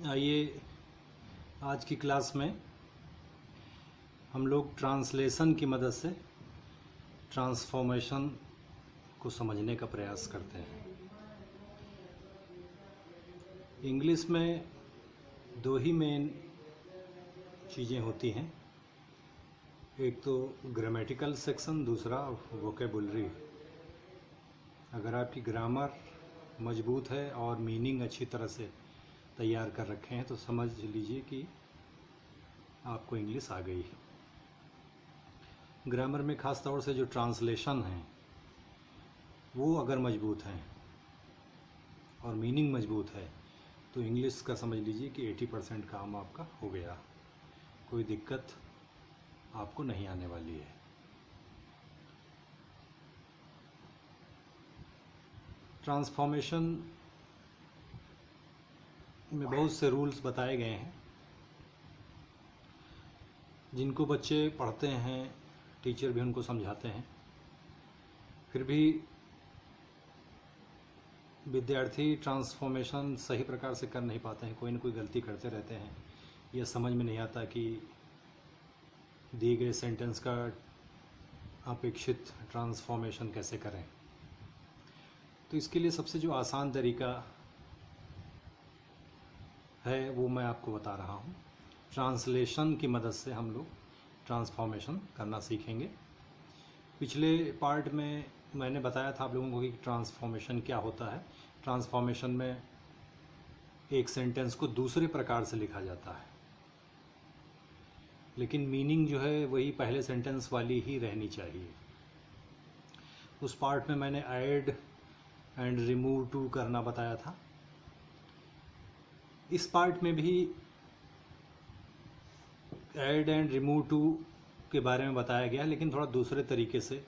आइए आज की क्लास में हम लोग ट्रांसलेशन की मदद से ट्रांसफॉर्मेशन को समझने का प्रयास करते हैं। इंग्लिश में दो ही मेन चीज़ें होती हैं, एक तो ग्रामेटिकल सेक्शन, दूसरा वोकेबुलरी। अगर आपकी ग्रामर मजबूत है और मीनिंग अच्छी तरह से तैयार कर रखे हैं तो समझ लीजिए कि आपको इंग्लिश आ गई है। ग्रामर में ख़ास तौर से जो ट्रांसलेशन है वो अगर मजबूत हैं और मीनिंग मजबूत है तो इंग्लिश का समझ लीजिए कि 80% काम आपका हो गया, कोई दिक्कत आपको नहीं आने वाली है। ट्रांसफॉर्मेशन में बहुत से रूल्स बताए गए हैं जिनको बच्चे पढ़ते हैं, टीचर भी उनको समझाते हैं, फिर भी विद्यार्थी ट्रांसफॉर्मेशन सही प्रकार से कर नहीं पाते हैं, कोई ना कोई गलती करते रहते हैं। यह समझ में नहीं आता कि दिए गए सेंटेंस का अपेक्षित ट्रांसफॉर्मेशन कैसे करें। तो इसके लिए सबसे जो आसान तरीका है वो मैं आपको बता रहा हूँ। ट्रांसलेशन की मदद से हम लोग ट्रांसफॉर्मेशन करना सीखेंगे। पिछले पार्ट में मैंने बताया था आप लोगों को कि ट्रांसफॉर्मेशन क्या होता है। ट्रांसफॉर्मेशन में एक सेंटेंस को दूसरे प्रकार से लिखा जाता है, लेकिन मीनिंग जो है वही पहले सेंटेंस वाली ही रहनी चाहिए। उस पार्ट में मैंने ऐड एंड रिमूव टू करना बताया था। इस पार्ट में भी ऐड एंड रिमूव टू के बारे में बताया गया है, लेकिन थोड़ा दूसरे तरीके से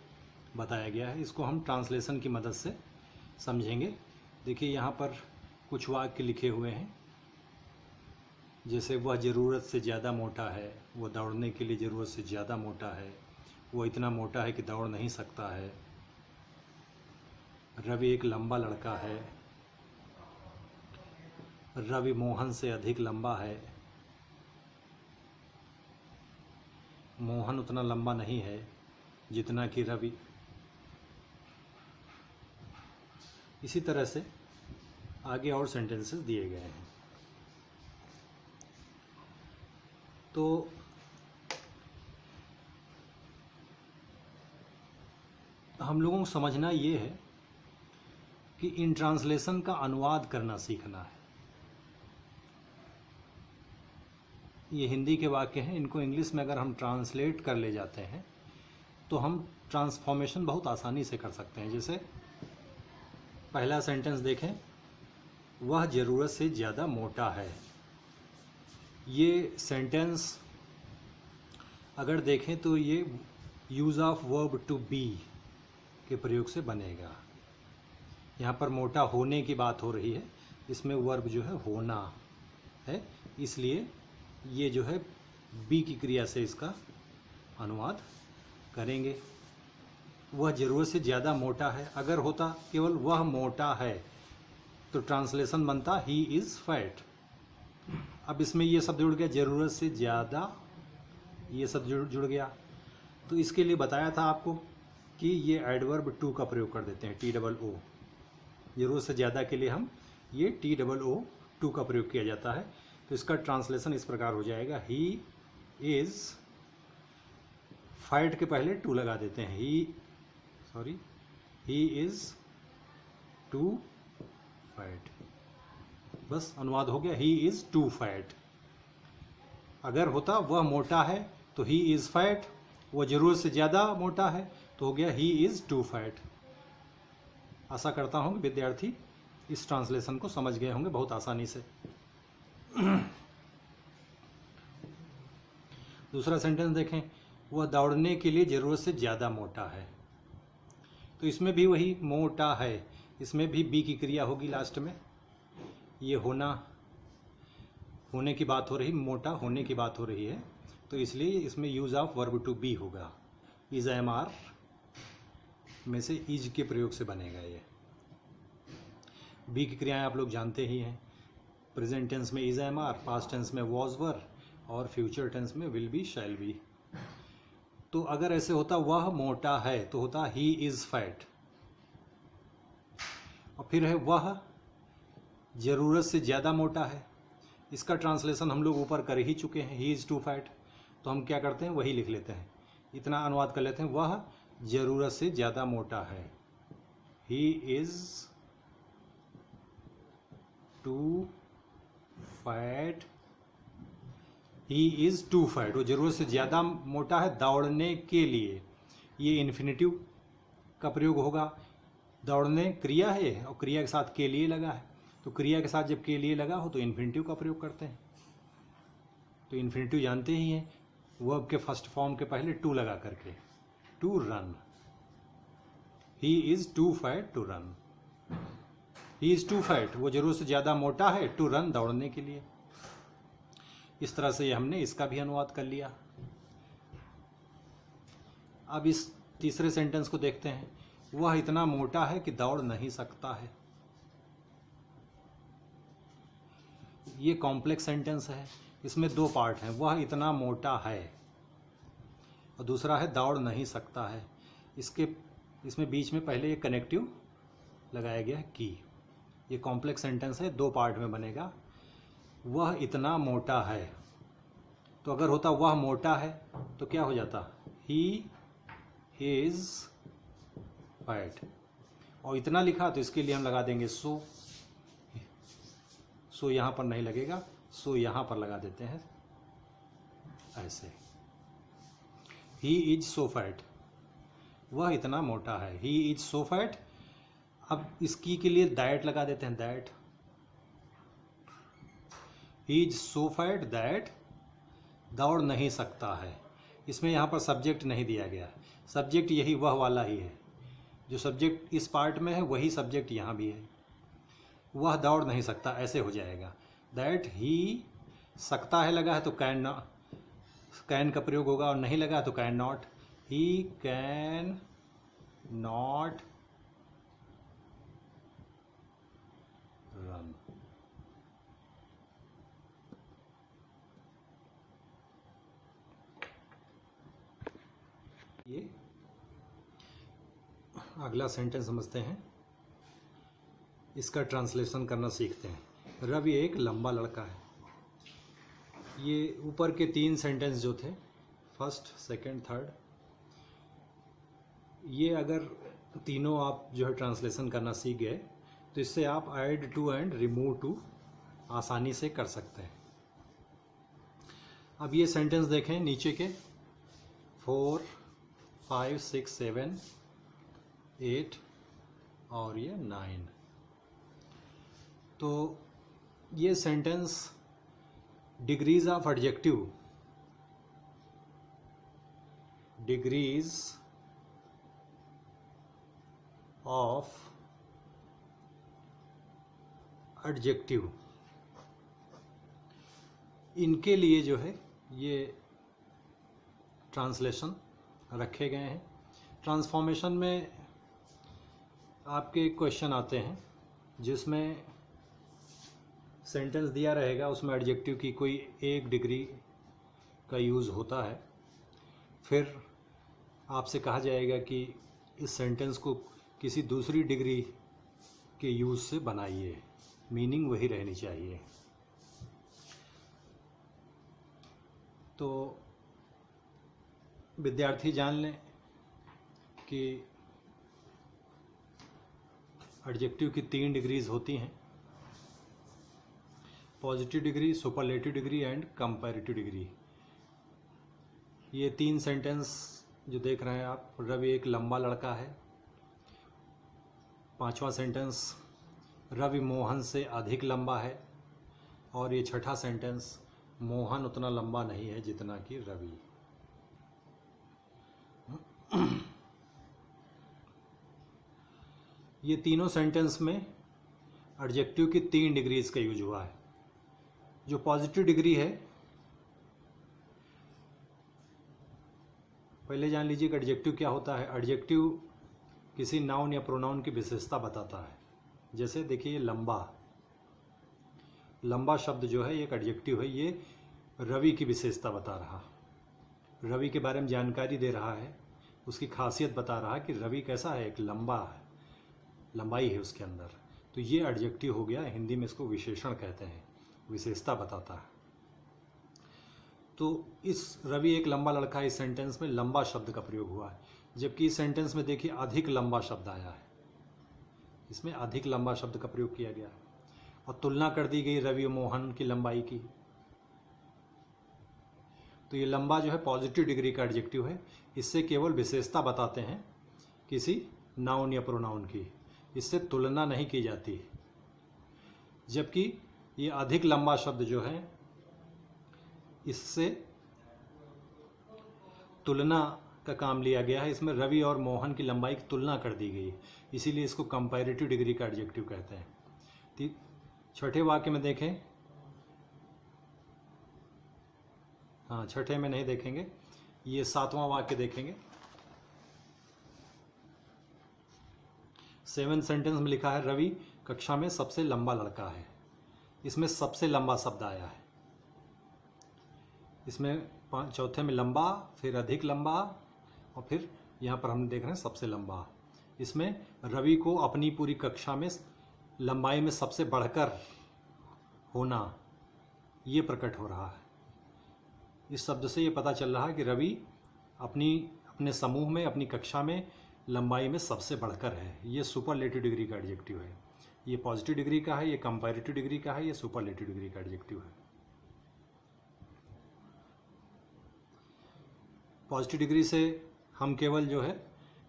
बताया गया है। इसको हम ट्रांसलेशन की मदद से समझेंगे। देखिए यहाँ पर कुछ वाक्य लिखे हुए हैं, जैसे वह ज़रूरत से ज़्यादा मोटा है, वह दौड़ने के लिए ज़रूरत से ज़्यादा मोटा है, वो इतना मोटा है कि दौड़ नहीं सकता है, रवि एक लंबा लड़का है, रवि मोहन से अधिक लंबा है, मोहन उतना लंबा नहीं है जितना कि रवि। इसी तरह से आगे और सेंटेंसेस दिए गए हैं। तो हम लोगों को समझना ये है कि इन ट्रांसलेशन का अनुवाद करना सीखना है। ये हिंदी के वाक्य हैं, इनको इंग्लिश में अगर हम ट्रांसलेट कर ले जाते हैं तो हम ट्रांसफॉर्मेशन बहुत आसानी से कर सकते हैं। जैसे पहला सेंटेंस देखें, वह ज़रूरत से ज़्यादा मोटा है। ये सेंटेंस अगर देखें तो ये use of verb to be के प्रयोग से बनेगा। यहाँ पर मोटा होने की बात हो रही है, इसमें वर्ब जो है होना है, इसलिए ये जो है बी की क्रिया से इसका अनुवाद करेंगे। वह ज़रूरत से ज़्यादा मोटा है। अगर होता केवल वह मोटा है तो ट्रांसलेशन बनता ही इज़ फैट। अब इसमें ये शब्द जुड़ गया, ज़रूरत से ज़्यादा, ये सब जुड़ गया। तो इसके लिए बताया था आपको कि ये एडवर्ब टू का प्रयोग कर देते हैं, TOO। ज़रूरत से ज़्यादा के लिए हम ये TOO टू का प्रयोग किया जाता है। तो इसका ट्रांसलेशन इस प्रकार हो जाएगा, ही इज़, फैट के पहले टू लगा देते हैं, ही इज़ टू फैट। बस अनुवाद हो गया, ही इज़ टू फैट। अगर होता वह मोटा है तो ही इज़ फैट, वह ज़रूरत से ज़्यादा मोटा है तो हो गया ही इज़ टू फैट। आशा करता हूँ कि विद्यार्थी इस ट्रांसलेशन को समझ गए होंगे बहुत आसानी से। दूसरा सेंटेंस देखें, वह दौड़ने के लिए ज़रूरत से ज़्यादा मोटा है। तो इसमें भी वही मोटा है, इसमें भी बी की क्रिया होगी लास्ट में। ये होने की बात हो रही, मोटा होने की बात हो रही है, तो इसलिए इसमें use of verb to be होगा। इज एम आर में से इज के प्रयोग से बनेगा। ये बी की क्रियाएं आप लोग जानते ही हैं, प्रेजेंट टेंस में is am are, past tense में वॉज वर और फ्यूचर टेंस में विल बी शैल बी। तो अगर ऐसे होता वह मोटा है तो होता ही इज फैट, और फिर है वह जरूरत से ज़्यादा मोटा है। इसका ट्रांसलेशन हम लोग ऊपर कर ही चुके हैं, ही इज़ टू फैट, तो हम क्या करते हैं वही लिख लेते हैं, इतना अनुवाद कर लेते हैं, वह जरूरत से ज़्यादा मोटा है, he is too fat, he is too fat, वो जरूरत से ज़्यादा मोटा है दौड़ने के लिए। ये इन्फिनेटिव का प्रयोग होगा, दौड़ने क्रिया है और क्रिया के साथ के लिए लगा है, तो क्रिया के साथ जब के लिए लगा हो तो इन्फिनेटिव का प्रयोग करते हैं। तो इन्फिनेटिव जानते ही हैं, वर्ब के फर्स्ट फॉर्म के पहले टू लगा करके, to run, he is too fat to run, he is too fat, वो जरूरत से ज़्यादा मोटा है, टू रन दौड़ने के लिए। इस तरह से हमने इसका भी अनुवाद कर लिया। अब इस तीसरे सेंटेंस को देखते हैं, वह इतना मोटा है कि दौड़ नहीं सकता है। ये कॉम्प्लेक्स सेंटेंस है, इसमें दो पार्ट हैं, वह इतना मोटा है और दूसरा है दौड़ नहीं सकता है। इसमें बीच में पहले एक कनेक्टिव लगाया गया है की। ये कॉम्प्लेक्स सेंटेंस है, दो पार्ट में बनेगा। वह इतना मोटा है, तो अगर होता वह मोटा है तो क्या हो जाता, ही इज फैट, और इतना लिखा तो इसके लिए हम लगा देंगे सो। सो यहाँ पर नहीं लगेगा, सो यहाँ पर लगा देते हैं ऐसे, ही इज सो फैट, वह इतना मोटा है, ही इज सो फैट। अब इसकी के लिए दैट लगा देते हैं, that, he is so fat that दौड़ नहीं सकता है। इसमें यहाँ पर सब्जेक्ट नहीं दिया गया, सब्जेक्ट यही वह वाला ही है, जो सब्जेक्ट इस पार्ट में है वही सब्जेक्ट यहाँ भी है। वह दौड़ नहीं सकता ऐसे हो जाएगा, दैट ही, सकता है लगा है तो कैन, कैन का प्रयोग होगा, और नहीं लगा है तो can not, he can not run. ये अगला सेंटेंस समझते हैं, इसका ट्रांसलेशन करना सीखते हैं। रवि एक लंबा लड़का है। ये ऊपर के तीन सेंटेंस जो थे, फर्स्ट, सेकंड, थर्ड, ये अगर तीनों आप जो है ट्रांसलेशन करना सीख गए तो इससे आप add too and remove too आसानी से कर सकते हैं। अब ये सेंटेंस देखें नीचे के, 4, 5, 6, 7, 8 और ये 9। तो ये sentence degrees of adjective, degrees of adjective, इनके लिए जो है ये ट्रांसलेशन रखे गए हैं। ट्रांसफॉर्मेशन में आपके क्वेश्चन आते हैं जिसमें सेंटेंस दिया रहेगा, उसमें एडजेक्टिव की कोई एक डिग्री का यूज़ होता है, फिर आपसे कहा जाएगा कि इस सेंटेंस को किसी दूसरी डिग्री के यूज़ से बनाइए, मीनिंग वही रहनी चाहिए। तो विद्यार्थी जान लें कि एडजेक्टिव की 3 डिग्रीज होती हैं, positive degree, superlative degree and comparative degree. ये 3 सेंटेंस जो देख रहे हैं आप, रवि एक लंबा लड़का है। 5वां सेंटेंस, रवि मोहन से अधिक लंबा है। और ये 6ठा सेंटेंस, मोहन उतना लंबा नहीं है जितना कि रवि। ये तीनों सेंटेंस में एडजेक्टिव की 3 डिग्रीज का यूज हुआ है। जो पॉजिटिव डिग्री है, पहले जान लीजिए कि एडजेक्टिव क्या होता है। एडजेक्टिव किसी नाउन या प्रोनाउन की विशेषता बताता है। जैसे देखिए लंबा, लंबा शब्द जो है एक एडजेक्टिव है, ये रवि की विशेषता बता रहा, रवि के बारे में जानकारी दे रहा है, उसकी खासियत बता रहा है कि रवि कैसा है, एक लंबा है, लंबाई है उसके अंदर। तो ये एडजेक्टिव हो गया, हिंदी में इसको विशेषण कहते हैं, विशेषता बताता है। तो इस रवि एक लंबा लड़का है, इस सेंटेंस में लंबा शब्द का प्रयोग हुआ है, जबकि इस सेंटेंस में देखिए अधिक लंबा शब्द आया है, इसमें अधिक लंबा शब्द का प्रयोग किया गया है और तुलना कर दी गई रवि और मोहन की लंबाई की। तो ये लंबा जो है पॉजिटिव डिग्री का एडजेक्टिव है, इससे केवल विशेषता बताते हैं किसी नाउन या प्रोनाउन की, इससे तुलना नहीं की जाती। जबकि ये अधिक लंबा शब्द जो है इससे तुलना का काम लिया गया है, इसमें रवि और मोहन की लंबाई की तुलना कर दी गई, इसीलिए इसको कंपैरेटिव डिग्री का एडजेक्टिव कहते हैं। छठे वाक्य में देखें, हाँ छठे में नहीं देखेंगे, ये 7वां वाक्य देखेंगे। 7th सेंटेंस में लिखा है रवि कक्षा में सबसे लंबा लड़का है, इसमें सबसे लंबा शब्द आया है, इसमें चौथे में लंबा, फिर अधिक लंबा और फिर यहाँ पर हम देख रहे हैं सबसे लंबा। इसमें रवि को अपनी पूरी कक्षा में लंबाई में सबसे बढ़कर होना ये प्रकट हो रहा है। इस शब्द से ये पता चल रहा है कि रवि अपने समूह में, अपनी कक्षा में लंबाई में सबसे बढ़कर है। ये सुपरलेटिव डिग्री का एडजेक्टिव है, ये पॉजिटिव डिग्री का है, ये कंपैरेटिव डिग्री का है, ये सुपरलेटिव डिग्री का एडजेक्टिव है। पॉजिटिव डिग्री से हम केवल जो है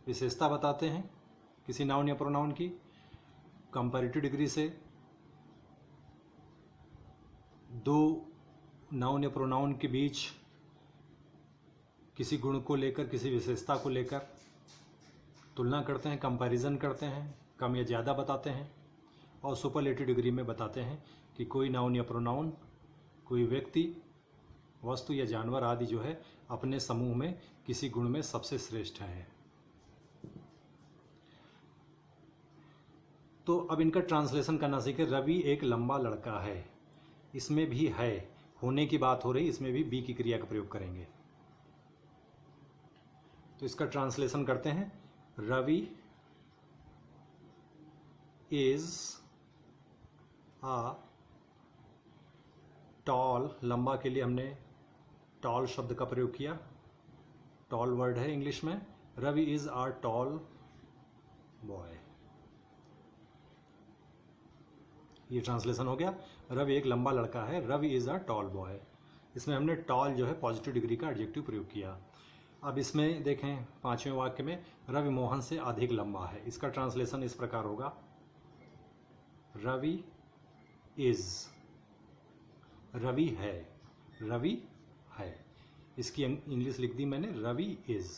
विशेषता बताते हैं किसी नाउन या प्रोनाउन की, कंपैरेटिव डिग्री से दो नाउन या प्रोनाउन के बीच किसी गुण को लेकर, किसी विशेषता को लेकर तुलना करते हैं, कंपैरिजन करते हैं, कम या ज़्यादा बताते हैं। और सुपरलेटिव डिग्री में बताते हैं कि कोई नाउन या प्रोनाउन, कोई व्यक्ति, वस्तु या जानवर आदि जो है अपने समूह में किसी गुण में सबसे श्रेष्ठ है। तो अब इनका ट्रांसलेशन करना सीखें। रवि एक लंबा लड़का है, इसमें भी है, होने की बात हो रही, इसमें भी बी की क्रिया का प्रयोग करेंगे। तो इसका ट्रांसलेशन करते हैं। रवि इज आ टॉल, लंबा के लिए हमने टॉल शब्द का प्रयोग किया, टॉल वर्ड है इंग्लिश में। Ravi is a tall boy, ये ट्रांसलेशन हो गया। रवि एक लंबा लड़का है, Ravi is a tall boy, इसमें हमने टॉल जो है पॉजिटिव डिग्री का एडजेक्टिव प्रयोग किया। अब इसमें देखें 5वें वाक्य में रवि मोहन से अधिक लंबा है, इसका ट्रांसलेशन इस प्रकार होगा, रवि इज, रवि है, रवि है, इसकी इंग्लिश लिख दी मैंने, रवि इज।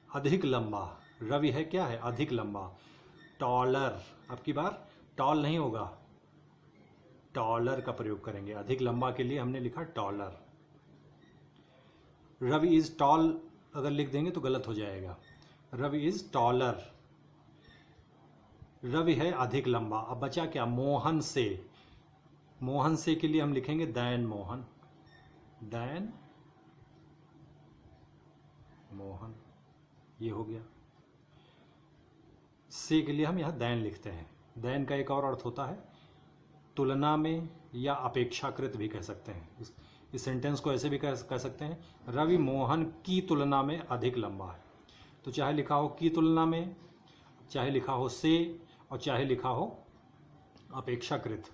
अधिक लंबा, रवि है क्या है, अधिक लंबा। टॉलर, अब की बार टॉल नहीं होगा, टॉलर का प्रयोग करेंगे। अधिक लंबा के लिए हमने लिखा टॉलर। रवि इज टॉल अगर लिख देंगे तो गलत हो जाएगा, रवि इज टॉलर। रवि है अधिक लंबा। अब बचा क्या, मोहन से, मोहन से के लिए हम लिखेंगे दैन मोहन, दैन मोहन, ये हो गया। से के लिए हम यहाँ दैन लिखते हैं। दैन का एक और अर्थ होता है तुलना में या अपेक्षाकृत भी कह सकते हैं। इस सेंटेंस को ऐसे भी कह सकते हैं, रवि मोहन की तुलना में अधिक लंबा है। तो चाहे लिखा हो की तुलना में, चाहे लिखा हो से, और चाहे लिखा हो अपेक्षाकृत,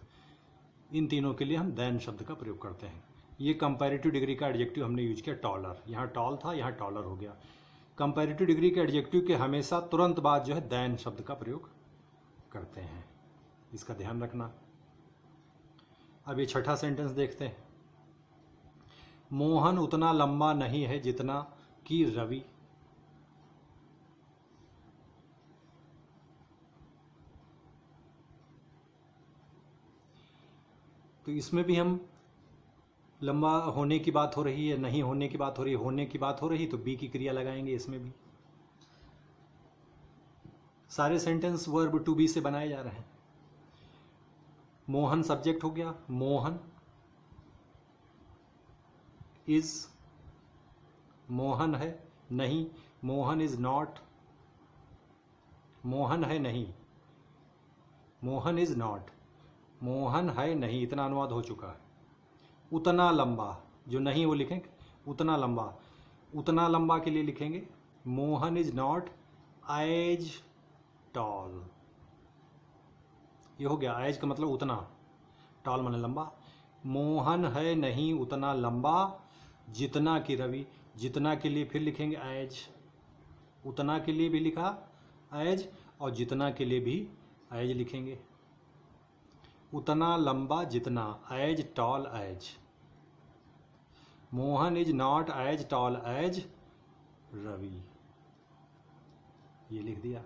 इन तीनों के लिए हम दैन शब्द का प्रयोग करते हैं। ये कंपैरेटिव डिग्री का एडजेक्टिव हमने यूज किया टॉलर, यहाँ टॉल था, यहाँ टॉलर हो गया। कंपैरेटिव डिग्री के एडजेक्टिव के हमेशा तुरंत बाद जो है दैन शब्द का प्रयोग करते हैं, इसका ध्यान रखना। अब ये छठा सेंटेंस देखते हैं। मोहन उतना लंबा नहीं है जितना कि रवि, तो इसमें भी हम लंबा होने की बात हो रही है, नहीं होने की बात हो रही है, होने की बात हो रही तो बी की क्रिया लगाएंगे। इसमें भी सारे सेंटेंस वर्ब टू बी से बनाए जा रहे हैं। मोहन सब्जेक्ट हो गया, मोहन इज, मोहन है नहीं, मोहन इज नॉट, मोहन है नहीं, मोहन इज नॉट, मोहन है नहीं, इतना अनुवाद हो चुका है। उतना लंबा, जो नहीं वो लिखेंगे उतना लंबा, उतना लंबा के लिए लिखेंगे Mohan is not as tall. ये हो गया, एज का मतलब उतना, टॉल माने लंबा। मोहन है नहीं उतना लंबा जितना कि रवि, जितना के लिए फिर लिखेंगे एज, उतना के लिए भी लिखा एज और जितना के लिए भी एज लिखेंगे। उतना लंबा जितना, as tall as. Mohan is not as tall as Ravi, ये लिख दिया।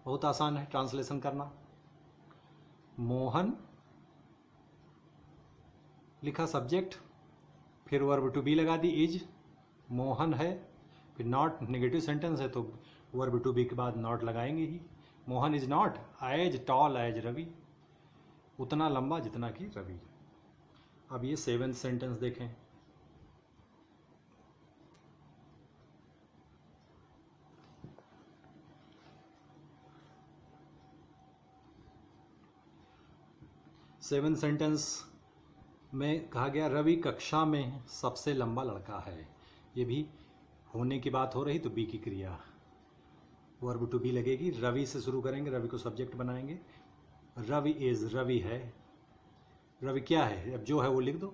बहुत आसान है ट्रांसलेशन करना। मोहन लिखा सब्जेक्ट, फिर वर्ब टू बी लगा दी इज, मोहन है, फिर नॉट नेगेटिव सेंटेंस है तो वर्ब टू बी के बाद नॉट लगाएंगे ही। Mohan is not as tall as Ravi, उतना लंबा जितना कि रवि। अब ये 7th सेंटेंस देखें। सेवन सेंटेंस में कहा गया रवि कक्षा में सबसे लंबा लड़का है। ये भी होने की बात हो रही तो बी की क्रिया, वर्ब टू बी लगेगी। रवि से शुरू करेंगे, रवि को सब्जेक्ट बनाएंगे। रवि इज, रवि है, रवि क्या है, अब जो है वो लिख दो।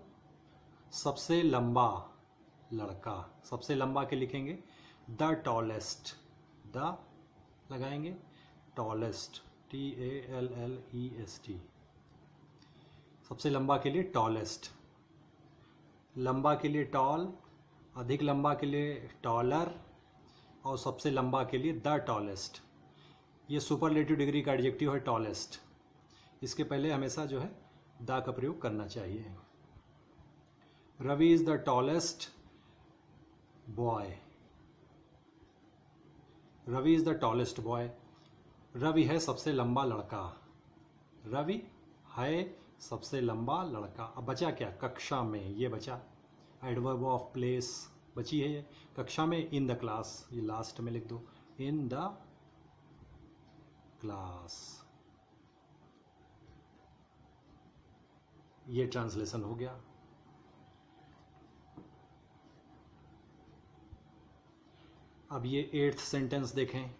सबसे लंबा लड़का, सबसे लंबा के लिखेंगे द टॉलेस्ट, द लगाएंगे, टॉलेस्ट TALLEST, सबसे लंबा के लिए टॉलेस्ट, लंबा के लिए टॉल, अधिक लंबा के लिए टॉलर और सबसे लंबा के लिए द टॉलेस्ट। ये सुपरलेटिव डिग्री का एडजेक्टिव है टॉलेस्ट, इसके पहले हमेशा जो है द का प्रयोग करना चाहिए। Ravi is the tallest boy, Ravi is the tallest boy, Ravi है सबसे लंबा लड़का, रवि है सबसे लंबा लड़का। अब बचा क्या, कक्षा में, ये बचा एडवर्ब ऑफ प्लेस बची है कक्षा में। इन द क्लास, ये लास्ट में लिख दो, इन द क्लास। ये ट्रांसलेशन हो गया। अब ये 8th सेंटेंस देखें।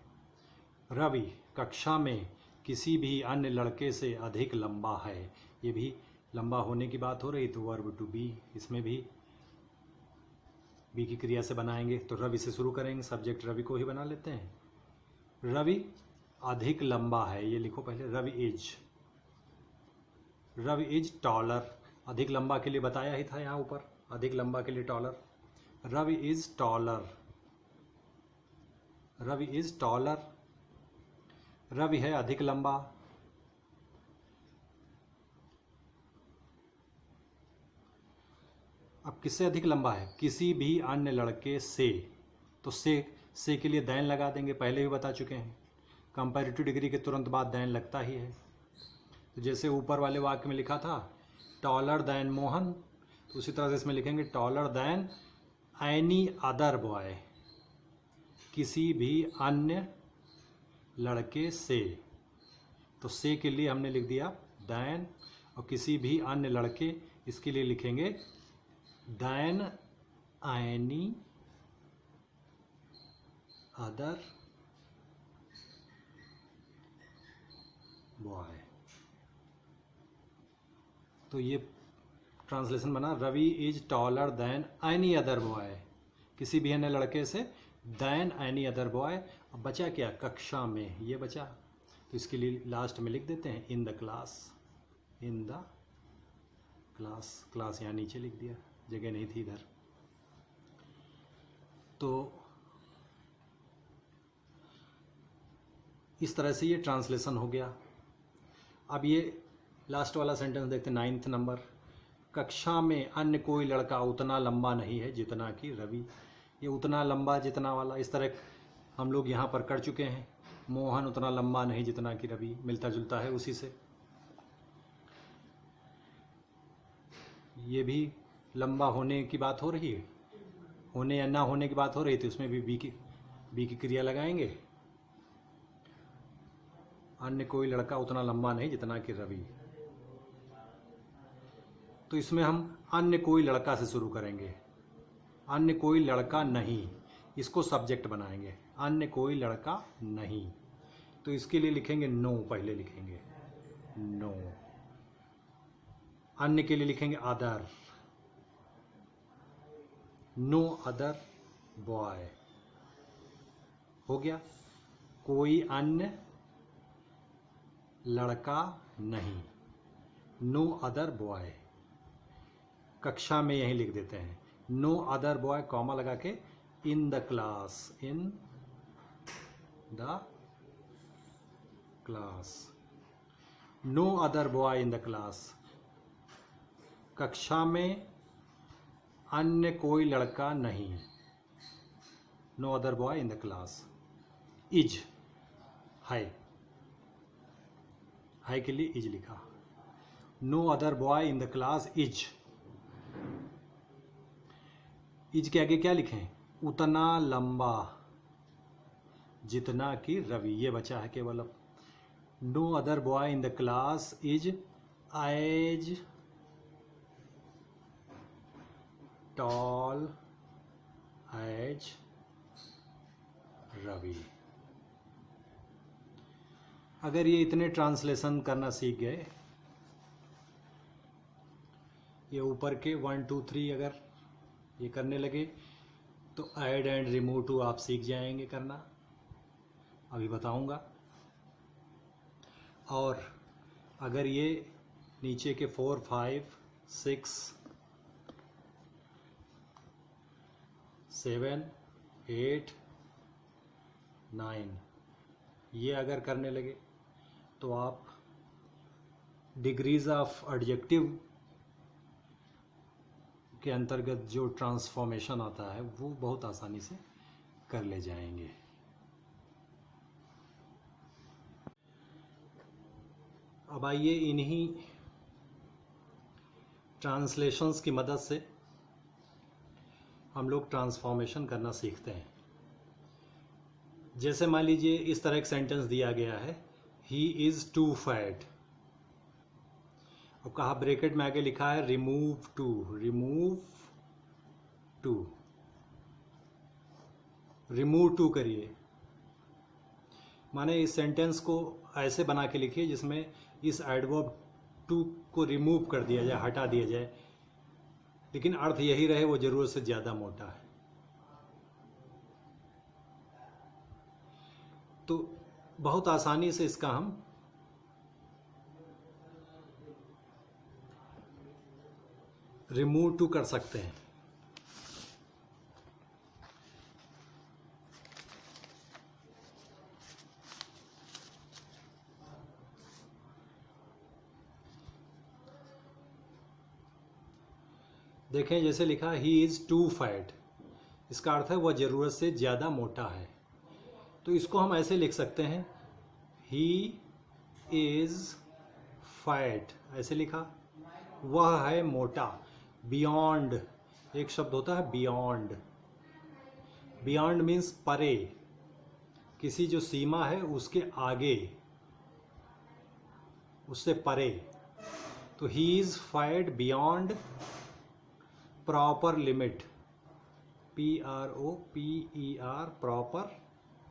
रवि कक्षा में किसी भी अन्य लड़के से अधिक लंबा है। ये भी लंबा होने की बात हो रही तो वर्ब टू बी, इसमें भी बी की क्रिया से बनाएंगे। तो रवि से शुरू करेंगे, सब्जेक्ट रवि को ही बना लेते हैं। रवि अधिक लंबा है, ये लिखो पहले, Ravi is, Ravi is taller, अधिक लंबा के लिए बताया ही था यहाँ ऊपर, अधिक लंबा के लिए taller. Ravi is taller, Ravi is taller, Ravi है अधिक लंबा। अब किससे अधिक लंबा है, किसी भी अन्य लड़के से, तो से के लिए दैन लगा देंगे, पहले भी बता चुके हैं, कंपैरेटिव डिग्री के तुरंत बाद दैन लगता ही है। तो जैसे ऊपर वाले वाक्य में लिखा था टॉलर दैन मोहन, तो उसी तरह से इसमें लिखेंगे taller than any other boy, किसी भी अन्य लड़के से। तो से के लिए हमने लिख दिया दैन, और किसी भी अन्य लड़के, इसके लिए लिखेंगे दैन एनी अदर बॉय। तो ये ट्रांसलेशन बना, Ravi is taller than any other boy, किसी भी अन्य लड़के से, दैन एनी अदर बॉय। अब बचा क्या, कक्षा में, ये बचा, तो इसके लिए लास्ट में लिख देते हैं इन the class, in the class, class यहाँ नीचे लिख दिया, जगह नहीं थी इधर। तो इस तरह से ये ट्रांसलेशन हो गया। अब ये लास्ट वाला सेंटेंस देखते हैं, 9th नंबर। कक्षा में अन्य कोई लड़का उतना लंबा नहीं है जितना कि रवि। ये उतना लंबा जितना वाला, इस तरह हम लोग यहाँ पर कर चुके हैं। मोहन उतना लंबा नहीं जितना कि रवि, मिलता जुलता है उसी से। ये भी लंबा होने की बात हो रही है, होने या ना होने की बात हो रही थी, उसमें भी बी की क्रिया लगाएंगे। अन्य कोई लड़का उतना लंबा नहीं जितना कि रवि, तो इसमें हम अन्य कोई लड़का से शुरू करेंगे। अन्य कोई लड़का नहीं, इसको सब्जेक्ट बनाएंगे, अन्य कोई लड़का नहीं। तो इसके लिए लिखेंगे नो, पहले लिखेंगे नो। अन्य के लिए लिखेंगे अदर, नो अदर बॉय। हो गया, कोई अन्य लड़का नहीं, नो अदर बॉय। कक्षा में यही लिख देते हैं, नो अदर बॉय, कॉमा लगा के, in the class, in the class, no other boy in the class. कक्षा में अन्य कोई लड़का नहीं, no other boy in the class. Is है, हाई के लिए इज लिखा, no other boy in the class is. Is के आगे क्या लिखें, उतना लंबा जितना कि रवि, ये बचा है केवल अब। No other boy in the class is as tall as Ravi. अगर ये इतने ट्रांसलेशन करना सीख गए, ये ऊपर के 1 2 3 अगर ये करने लगे, तो ऐड एंड रिमूव टू आप सीख जाएंगे करना, अभी बताऊंगा। और अगर ये नीचे के 4 5 6 7 8 9 ये अगर करने लगे, तो आप डिग्रीज ऑफ एडजेक्टिव के अंतर्गत जो ट्रांसफॉर्मेशन आता है वो बहुत आसानी से कर ले जाएंगे। अब आइए इन्हीं ट्रांसलेशंस की मदद से हम लोग ट्रांसफॉर्मेशन करना सीखते हैं। जैसे मान लीजिए इस तरह एक सेंटेंस दिया गया है, ही इज़ टू फैट। अब कहा ब्रैकेट में आगे लिखा है remove too, remove too, remove too करिए। माने इस सेंटेंस को ऐसे बना के लिखिए जिसमें इस एडवर्ब टू को रिमूव कर दिया जाए, हटा दिया जाए, लेकिन अर्थ यही रहे, वो जरूरत से ज़्यादा मोटा है। तो बहुत आसानी से इसका हम रिमूव टू कर सकते हैं। देखें, जैसे लिखा ही इज़ टू फैट, इसका अर्थ है वह ज़रूरत से ज़्यादा मोटा है। तो इसको हम ऐसे लिख सकते हैं, ही इज़ फैट, ऐसे लिखा, वह है मोटा। बियॉन्ड एक शब्द होता है, बियॉन्ड। बियॉन्ड मीन्स परे, किसी जो सीमा है उसके आगे, उससे परे। तो he is fat beyond proper limit, PROPER, proper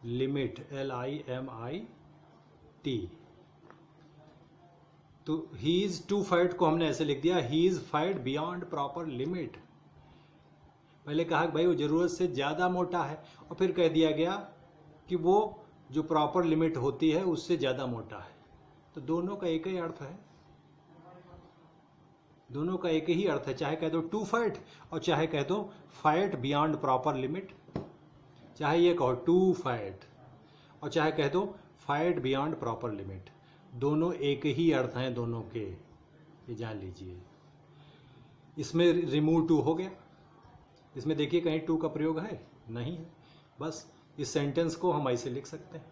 limit, LIMIT। तो ही इज टू फैट को हमने ऐसे लिख दिया, he is fat beyond proper limit. पहले कहा कि भाई वो जरूरत से ज्यादा मोटा है, और फिर कह दिया गया कि वो जो प्रॉपर लिमिट होती है उससे ज्यादा मोटा है। तो दोनों का एक ही अर्थ है, दोनों का एक ही अर्थ है, चाहे कह दो टू फैट और चाहे कह दो फैट बियॉन्ड प्रॉपर लिमिट, चाहे ये कहो टू फैट और चाहे कह दो फैट बियॉन्ड प्रॉपर लिमिट, दोनों एक ही अर्थ हैं दोनों के, ये जान लीजिए। इसमें रिमूव टू हो गया, इसमें देखिए कहीं टू का प्रयोग है नहीं है, बस इस सेंटेंस को हम ऐसे लिख सकते हैं,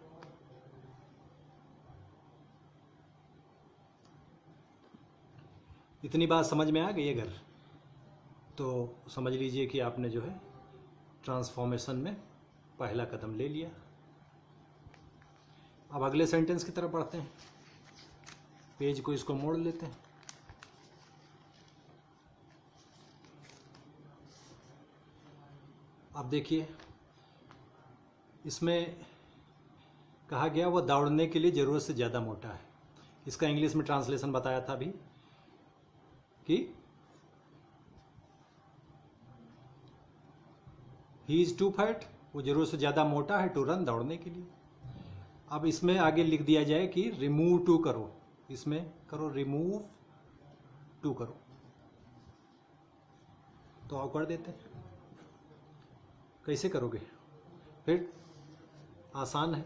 इतनी बात समझ में आ गई अगर, तो समझ लीजिए कि आपने जो है ट्रांसफॉर्मेशन में पहला कदम ले लिया। अब अगले सेंटेंस की तरफ बढ़ते हैं। पेज को इसको मोड़ लेते हैं। अब देखिए, इसमें कहा गया वह दौड़ने के लिए ज़रूरत से ज़्यादा मोटा है। इसका इंग्लिश में ट्रांसलेशन बताया था अभी कि ही इज़ टू फैट, वो ज़रूरत से ज़्यादा मोटा है टू रन, दौड़ने के लिए। अब इसमें आगे लिख दिया जाए कि रिमूव टू करो, इसमें करो रिमूव टू करो, तो आओ कर देते हैं। कैसे करोगे? फिर आसान है।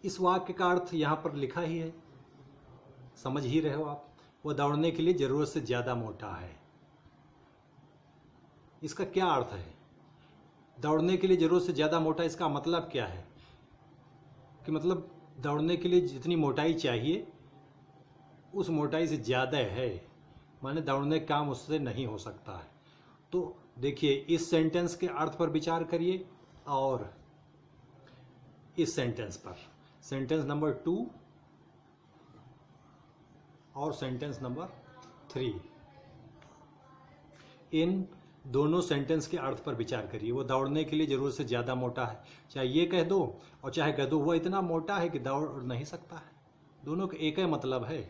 इस वाक्य का अर्थ यहाँ पर लिखा ही है, समझ ही रहे हो आप। वो दौड़ने के लिए ज़रूरत से ज़्यादा मोटा है। इसका क्या अर्थ है? दौड़ने के लिए ज़रूरत से ज़्यादा मोटा, इसका मतलब क्या है? कि मतलब दौड़ने के लिए जितनी मोटाई चाहिए उस मोटाई से ज़्यादा है, माने दौड़ने का काम उससे नहीं हो सकता है। तो देखिए, इस सेंटेंस के अर्थ पर विचार करिए और इस सेंटेंस पर, सेंटेंस नंबर 2 और सेंटेंस नंबर 3, इन दोनों सेंटेंस के अर्थ पर विचार करिए। वो दौड़ने के लिए ज़रूरत से ज़्यादा मोटा है, चाहे ये कह दो और चाहे कह दो वो इतना मोटा है कि दौड़ नहीं सकता है, दोनों का एक ही मतलब है।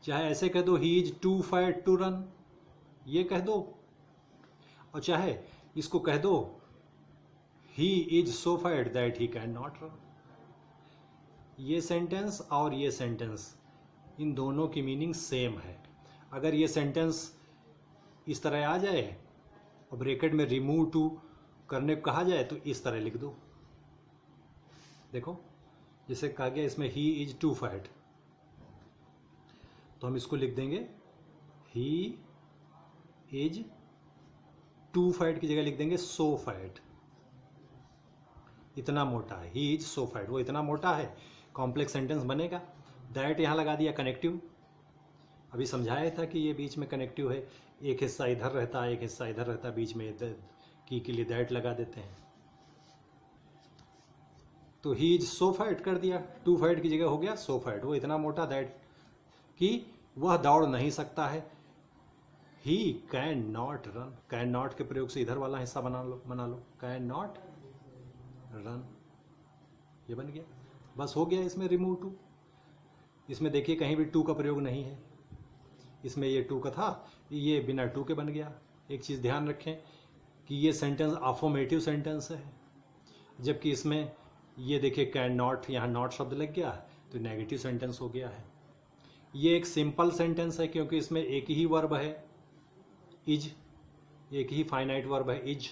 चाहे ऐसे कह दो he is too fat to run, ये कह दो, और चाहे इसको कह दो he is so fat that he can not run. ये सेंटेंस और ये सेंटेंस, इन दोनों की मीनिंग सेम है। अगर ये सेंटेंस इस तरह आ जाए और ब्रैकेट में रिमूव टू करने को कहा जाए तो इस तरह लिख दो। देखो, जैसे कहा गया इसमें ही इज टू फैट, तो हम इसको लिख देंगे ही इज टू फैट की जगह लिख देंगे सो फैट, इतना मोटा है। ही इज सो फैट, वो इतना मोटा है, कॉम्प्लेक्स सेंटेंस बनेगा। दैट यहाँ लगा दिया कनेक्टिव, अभी समझाया था कि ये बीच में कनेक्टिव है, एक हिस्सा इधर रहता है एक हिस्सा इधर रहता है, बीच में की के लिए दैट लगा देते हैं। तो ही इज सो फैट कर दिया, टू फैट की जगह हो गया सो फैट, वो इतना मोटा दैट कि वह दौड़ नहीं सकता है। ही can not run, can not के प्रयोग से इधर वाला हिस्सा बना लो, कैन नॉट रन, ये बन गया। बस हो गया इसमें रिमूव टू। इसमें देखिए कहीं भी टू का प्रयोग नहीं है, इसमें ये टू का था, ये बिना टू के बन गया। एक चीज़ ध्यान रखें कि ये सेंटेंस अफर्मेटिव सेंटेंस है, जबकि इसमें ये देखिए कैन नॉट, यहाँ नॉट शब्द लग गया तो नेगेटिव सेंटेंस हो गया है। ये एक सिंपल सेंटेंस है क्योंकि इसमें एक ही वर्ब है इज, एक ही फाइनाइट वर्ब है इज,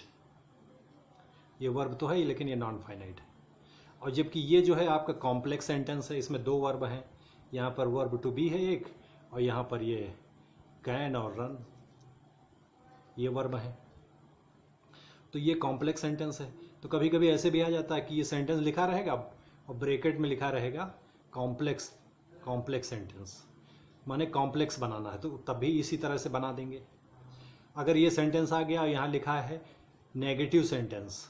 ये वर्ब तो है ही लेकिन ये नॉन फाइनाइट है। और जबकि ये जो है आपका कॉम्प्लेक्स सेंटेंस है, इसमें दो वर्ब हैं, यहाँ पर वर्ब टू बी है एक, और यहाँ पर ये कैन और रन ये वर्ब है। तो ये कॉम्प्लेक्स सेंटेंस है। तो कभी कभी ऐसे भी आ जाता है कि ये सेंटेंस लिखा रहेगा और ब्रैकेट में लिखा रहेगा कॉम्प्लेक्स सेंटेंस, माने कॉम्प्लेक्स बनाना है, तो तब भी इसी तरह से बना देंगे। अगर ये सेंटेंस आ गया और यहाँ लिखा है नेगेटिव सेंटेंस,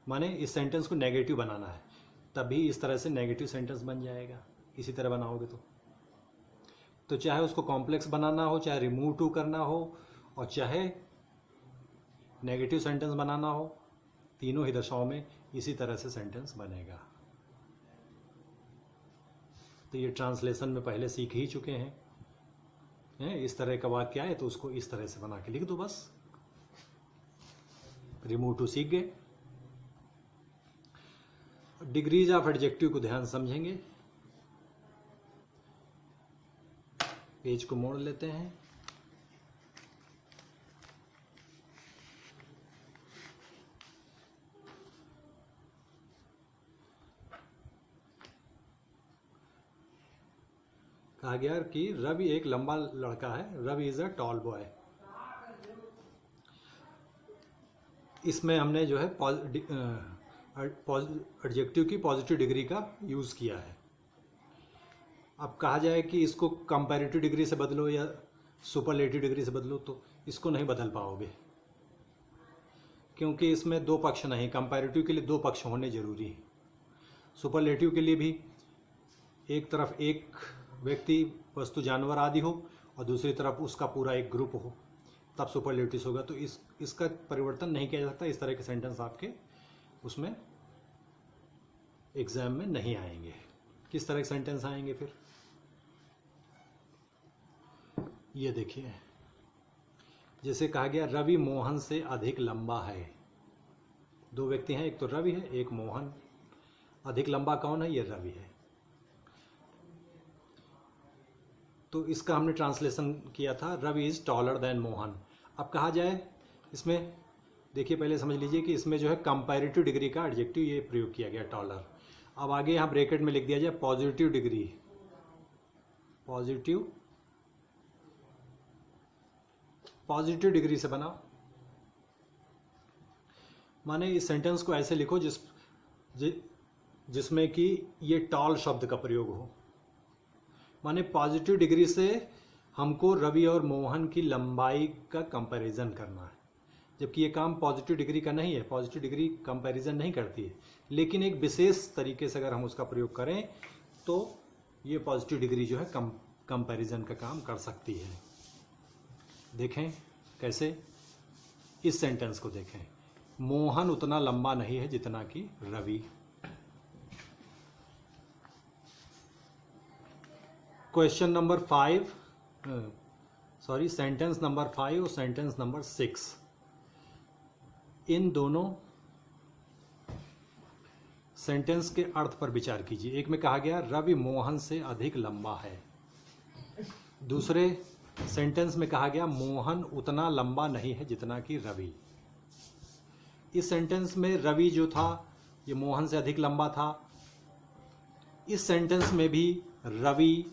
माने इस सेंटेंस को नेगेटिव बनाना है, तभी इस तरह से नेगेटिव सेंटेंस बन जाएगा, इसी तरह बनाओगे तो चाहे उसको कॉम्प्लेक्स बनाना हो, चाहे रिमूव टू करना हो, और चाहे नेगेटिव सेंटेंस बनाना हो, तीनों ही दशाओं में इसी तरह से सेंटेंस बनेगा। तो ये ट्रांसलेशन में पहले सीख ही चुके हैं। इस तरह का वाक्य आए तो उसको इस तरह से बना के लिख दो, बस। रिमूव टू सीख गए। डिग्रीज ऑफ एडजेक्टिव को ध्यान समझेंगे। पेज को मोड़ लेते हैं। कहा गया कि रवि एक लंबा लड़का है, Ravi is a tall boy. इसमें हमने जो है एडजेक्टिव की पॉजिटिव डिग्री का यूज़ किया है। अब कहा जाए कि इसको कंपैरेटिव डिग्री से बदलो या सुपरलेटिव डिग्री से बदलो, तो इसको नहीं बदल पाओगे, क्योंकि इसमें दो पक्ष नहीं। कंपैरेटिव के लिए दो पक्ष होने जरूरी है। सुपरलेटिव के लिए भी एक तरफ एक व्यक्ति, वस्तु, जानवर आदि हो और दूसरी तरफ उसका पूरा एक ग्रुप हो, तब सुपरलेटिव होगा। तो इसका परिवर्तन नहीं किया जा सकता। इस तरह के सेंटेंस आपके उसमें एग्जाम में नहीं आएंगे। किस तरह के सेंटेंस आएंगे फिर, ये देखिए। जैसे कहा गया रवि मोहन से अधिक लंबा है। दो व्यक्ति हैं, एक तो रवि है, एक मोहन। अधिक लंबा कौन है? ये रवि है। तो इसका हमने ट्रांसलेशन किया था, Ravi is taller than Mohan. अब कहा जाए इसमें, देखिए पहले समझ लीजिए कि इसमें जो है कंपैरेटिव डिग्री का एडजेक्टिव ये प्रयोग किया गया, टॉलर। अब आगे यहाँ ब्रैकेट में लिख दिया जाए पॉजिटिव डिग्री। पॉजिटिव डिग्री से बनाओ, माने इस सेंटेंस को ऐसे लिखो जिसमें कि ये टॉल शब्द का प्रयोग हो। माने पॉजिटिव डिग्री से हमको रवि और मोहन की लंबाई का कंपैरिजन करना है, जबकि ये काम पॉजिटिव डिग्री का नहीं है। पॉजिटिव डिग्री कंपैरिजन नहीं करती है, लेकिन एक विशेष तरीके से अगर हम उसका प्रयोग करें तो ये पॉजिटिव डिग्री जो है कंपैरिजन का काम कर सकती है। देखें कैसे, इस सेंटेंस को देखें। मोहन उतना लंबा नहीं है जितना कि Ravi. Question number 5, sentence number 5 और सेंटेंस नंबर 6, इन दोनों सेंटेंस के अर्थ पर विचार कीजिए। एक में कहा गया रवि मोहन से अधिक लंबा है। दूसरे सेंटेंस में कहा गया मोहन उतना लंबा नहीं है जितना कि रवि। इस सेंटेंस में रवि जो था ये मोहन से अधिक लंबा था। इस सेंटेंस में भी रवि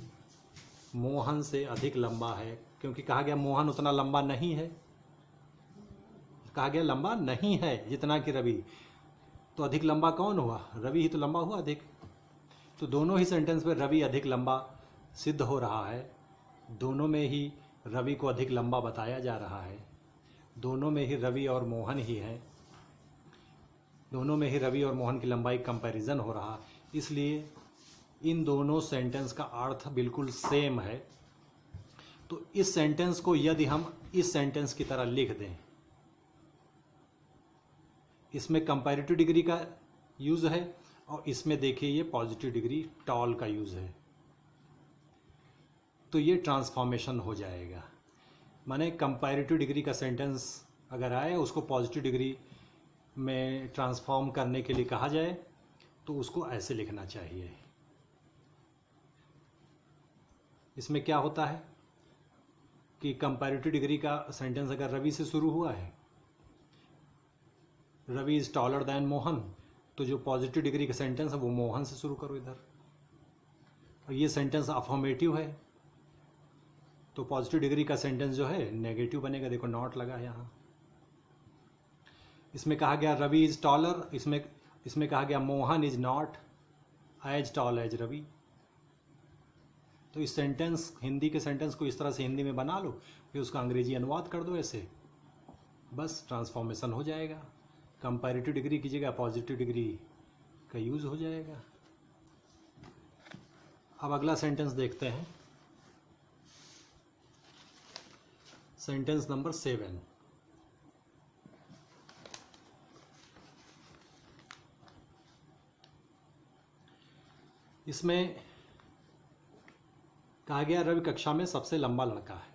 मोहन से अधिक लंबा है, क्योंकि कहा गया मोहन उतना लंबा नहीं है, कहा गया लंबा नहीं है जितना कि रवि। तो अधिक लंबा कौन हुआ? रवि ही तो लंबा हुआ अधिक। तो दोनों ही सेंटेंस में रवि अधिक लंबा सिद्ध हो रहा है। दोनों में ही रवि को अधिक लंबा बताया जा रहा है। दोनों में ही रवि और मोहन ही हैं। दोनों में ही रवि और मोहन की लंबाई कंपैरिजन हो रहा, इसलिए इन दोनों सेंटेंस का अर्थ बिल्कुल सेम है। तो इस सेंटेंस को यदि हम इस सेंटेंस की तरह लिख दें, इसमें कंपैरेटिव डिग्री का यूज़ है और इसमें देखिए ये पॉजिटिव डिग्री टॉल का यूज़ है, तो ये ट्रांसफॉर्मेशन हो जाएगा। माने कंपैरेटिव डिग्री का सेंटेंस अगर आए उसको पॉजिटिव डिग्री में ट्रांसफॉर्म करने के लिए कहा जाए तो उसको ऐसे लिखना चाहिए। इसमें क्या होता है कि कंपैरेटिव डिग्री का सेंटेंस अगर रवि से शुरू हुआ है, Ravi is taller than Mohan, तो जो पॉजिटिव डिग्री का सेंटेंस है वो मोहन से शुरू करो इधर। और ये सेंटेंस अफर्मेटिव है तो पॉजिटिव डिग्री का सेंटेंस जो है नेगेटिव बनेगा। देखो नॉट लगा है यहाँ। इसमें कहा गया रवि इज टॉलर, इसमें कहा गया Mohan is not as tall as Ravi. तो इस सेंटेंस, हिंदी के सेंटेंस को इस तरह से हिंदी में बना लो, फिर उसका अंग्रेजी अनुवाद कर दो ऐसे, बस ट्रांसफॉर्मेशन हो जाएगा। कंपैरेटिव डिग्री की जगह पॉजिटिव डिग्री का यूज़ हो जाएगा। अब अगला सेंटेंस देखते हैं, सेंटेंस नंबर 7। इसमें कहा गया रवि कक्षा में सबसे लंबा लड़का है।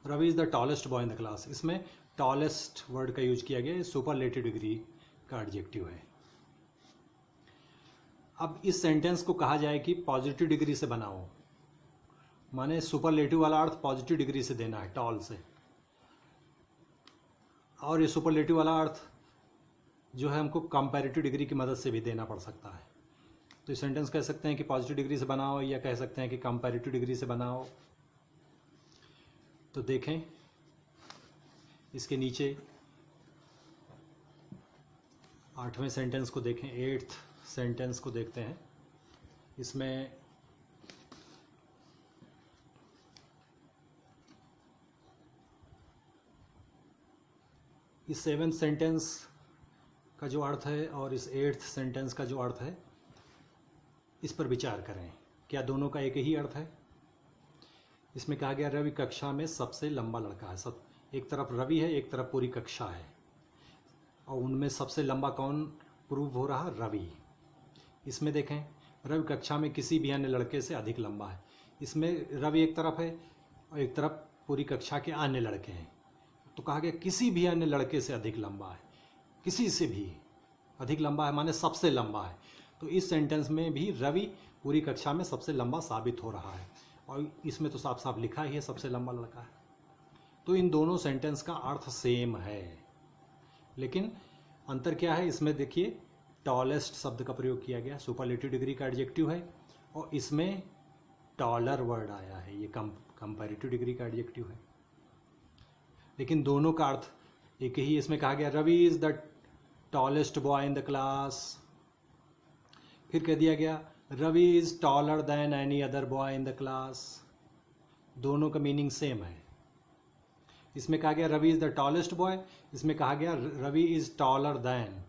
Ravi is the tallest boy in the class. इसमें टॉलेस्ट वर्ड का यूज किया गया, सुपरलेटिव डिग्री का एडजेक्टिव है। अब इस सेंटेंस को कहा जाए कि पॉजिटिव डिग्री से बनाओ, माने सुपरलेटिव वाला अर्थ पॉजिटिव डिग्री से देना है, टॉल से, और ये सुपरलेटिव वाला अर्थ जो है हमको कंपैरेटिव डिग्री की मदद से भी देना पड़ सकता है। तो इस सेंटेंस कह सकते हैं कि पॉजिटिव डिग्री से बनाओ या कह सकते हैं कि कंपैरेटिव डिग्री से बनाओ। तो देखें इसके नीचे 8वें सेंटेंस को देखें, 8th सेंटेंस को देखते हैं। इसमें इस 7th सेंटेंस का जो अर्थ है और इस 8th सेंटेंस का जो अर्थ है, इस पर विचार करें। क्या दोनों का एक ही अर्थ है? इसमें कहा गया रवि कक्षा में सबसे लंबा लड़का है। सब एक तरफ रवि है, एक तरफ पूरी कक्षा है, और उनमें सबसे लंबा कौन प्रूव हो रहा? रवि। इसमें देखें, रवि कक्षा में किसी भी अन्य लड़के से अधिक लंबा है। इसमें रवि एक तरफ है और एक तरफ पूरी कक्षा के अन्य लड़के हैं, तो कहा गया किसी भी अन्य लड़के से अधिक लंबा है। किसी से भी अधिक लंबा है माने सबसे लंबा है। तो इस सेंटेंस में भी रवि पूरी कक्षा में सबसे लंबा साबित हो रहा है, और इसमें तो साफ साफ लिखा ही है सबसे लंबा लड़का है। तो इन दोनों सेंटेंस का अर्थ सेम है, लेकिन अंतर क्या है? इसमें देखिए टॉलेस्ट शब्द का प्रयोग किया गया, सुपरलेटिव डिग्री का एडजेक्टिव है, और इसमें टॉलर वर्ड आया है, ये कंपैरेटिव डिग्री का एडजेक्टिव है। लेकिन दोनों का अर्थ एक ही। इसमें कहा गया Ravi is the tallest boy in the class. फिर कह दिया गया Ravi is taller than any other boy in the class. दोनों का मीनिंग सेम है। इसमें कहा गया Ravi is the tallest boy, इसमें कहा गया Ravi is taller than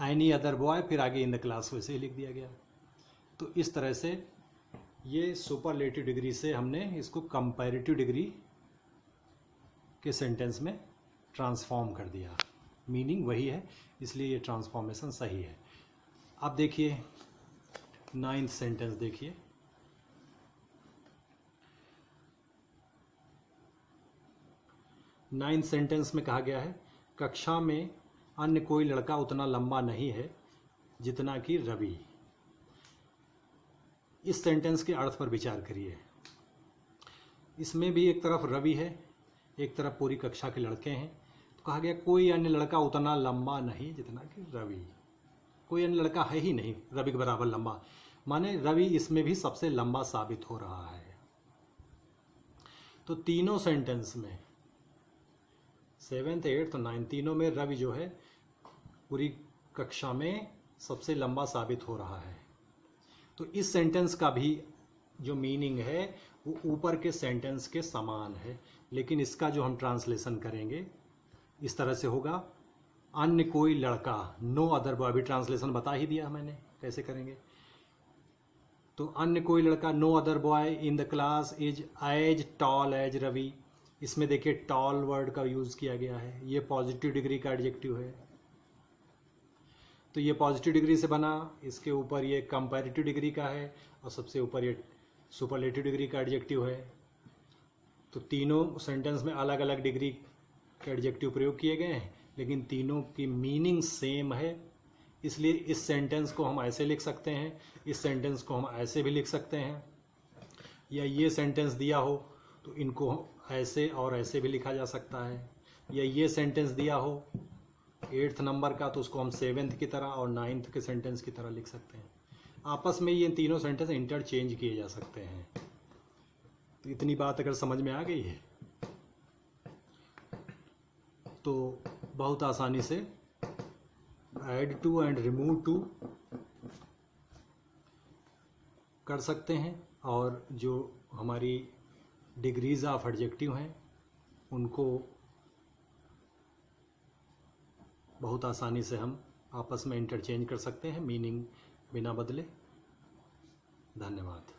any other boy, फिर आगे इन द क्लास वैसे ही लिख दिया गया। तो इस तरह से ये सुपरलेटिव डिग्री से हमने इसको कंपैरेटिव डिग्री के सेंटेंस में ट्रांसफॉर्म कर दिया। मीनिंग वही है, इसलिए ये ट्रांसफॉर्मेशन सही है। अब देखिए 9th सेंटेंस देखिए। नाइन्थ सेंटेंस में कहा गया है कक्षा में अन्य कोई लड़का उतना लंबा नहीं है जितना कि रवि। इस सेंटेंस के अर्थ पर विचार करिए। इसमें भी एक तरफ रवि है, एक तरफ पूरी कक्षा के लड़के हैं, तो कहा गया कोई अन्य लड़का उतना लंबा नहीं जितना कि रवि। कोई अन्य लड़का है ही नहीं रवि के बराबर लंबा, माने रवि इसमें भी सबसे लंबा साबित हो रहा है। तो तीनों सेंटेंस में 7th 8th 9th तीनों में रवि जो है पूरी कक्षा में सबसे लंबा साबित हो रहा है। तो इस सेंटेंस का भी जो मीनिंग है वो ऊपर के सेंटेंस के समान है, लेकिन इसका जो हम ट्रांसलेशन करेंगे इस तरह से होगा अन्य कोई लड़का, नो अदर बॉय। अभी ट्रांसलेशन बता ही दिया मैंने कैसे करेंगे। तो अन्य कोई लड़का, no other boy in the class is as tall as Ravi. इसमें देखिए टॉल वर्ड का यूज़ किया गया है, ये पॉजिटिव डिग्री का एडजेक्टिव है, तो ये पॉजिटिव डिग्री से बना। इसके ऊपर ये कंपैरेटिव डिग्री का है, और सबसे ऊपर ये सुपरलेटिव डिग्री का एडजेक्टिव है। तो तीनों सेंटेंस में अलग अलग डिग्री के एडजेक्टिव प्रयोग किए गए हैं, लेकिन तीनों की मीनिंग सेम है। इसलिए इस सेंटेंस को हम ऐसे लिख सकते हैं, इस सेंटेंस को हम ऐसे भी लिख सकते हैं, या ये सेंटेंस दिया हो तो इनको ऐसे और ऐसे भी लिखा जा सकता है, या ये सेंटेंस दिया हो 8th नंबर का तो उसको हम 7th की तरह और 9th के सेंटेंस की तरह लिख सकते हैं। आपस में ये तीनों सेंटेंस इंटरचेंज किए जा सकते हैं। तो इतनी बात अगर समझ में आ गई है तो बहुत आसानी से add too and remove too कर सकते हैं, और जो हमारी डिग्रीज ऑफ एडजेक्टिव हैं उनको बहुत आसानी से हम आपस में इंटरचेंज कर सकते हैं, मीनिंग बिना बदले। धन्यवाद।